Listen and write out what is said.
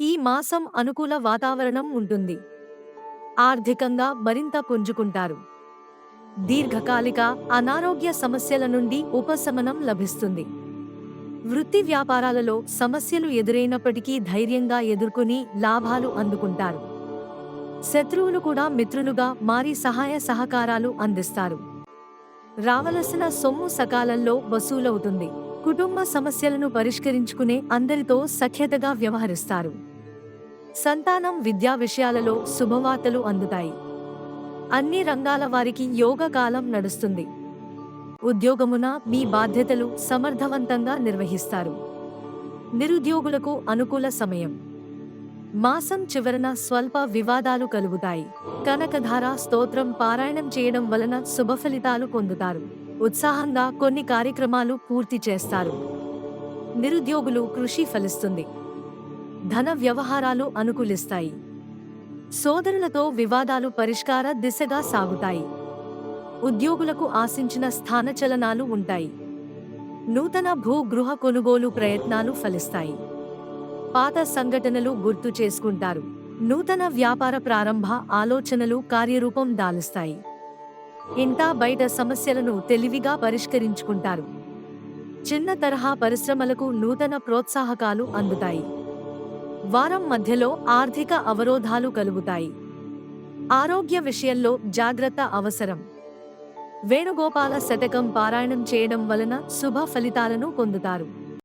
ఈ మాసం అనుకూల వాతావరణం ఉంటుంది. ఆర్థికంగా మరింత పుంజుకుంటారు. దీర్ఘకాలిక అనారోగ్య సమస్యల నుండి ఉపశమనం లభిస్తుంది. వృత్తి వ్యాపారాలలో సమస్యలు ఎదురైనప్పటికీ ధైర్యంగా ఎదుర్కొని లాభాలు అందుకుంటారు. శత్రువులు కూడా మిత్రులుగా మారి సహాయ సహకారాలు అందిస్తారు. రావలసిన సొమ్ము సకాలంలో వసూలవుతుంది. కుటుంబ సమస్యలను పరిష్కరించుకునే అందరితో సఖ్యతగా వ్యవహరిస్తారు. సంతానం విద్యా విషయాలలో శుభవార్తలు అందుతాయి. అన్ని రంగాల వారికి యోగకాలం నడుస్తుంది. ఉద్యోగమున మీ బాధ్యతలు సమర్థవంతంగా నిర్వహిస్తారు. నిరుద్యోగులకు అనుకూల సమయం. మాసం చివరన స్వల్ప వివాదాలు కలుగుతాయి. కనకధార స్తోత్రం పారాయణం చేయడం వలన శుభఫలితాలు పొందుతారు. ఉత్సాహంగా కొన్ని కార్యక్రమాలు పూర్తి చేస్తారు. నిరుద్యోగులు కృషి ఫలిస్తుంది. ధన వ్యవహారాలు అనుకూలిస్తాయి. సోదరులతో వివాదాలు పరిష్కార దిశగా సాగుతాయి. ఉద్యోగులకు ఆశించిన స్థానచలనాలు ఉంటాయి. నూతన గృహ కొనుగోలు ప్రయత్నాలు ఫలిస్తాయి. పాత సంఘటనలు గుర్తు చేసుకుంటారు. నూతన వ్యాపార ప్రారంభ ఆలోచనలు కార్యరూపం దాలుస్తాయి. ఇంటా బయట సమస్యలను తెలివిగా పరిష్కరించుకుంటారు. చిన్న తరహా పరిశ్రమలకు నూతన ప్రోత్సాహకాలు అందుతాయి. వారం మధ్యలో ఆర్థిక అవరోధాలు కలుగుతాయి. ఆరోగ్య విషయంలో జాగ్రత్త అవసరం. వేణుగోపాల శతకం పారాయణం చేయడం వలన శుభ ఫలితాలను పొందుతారు.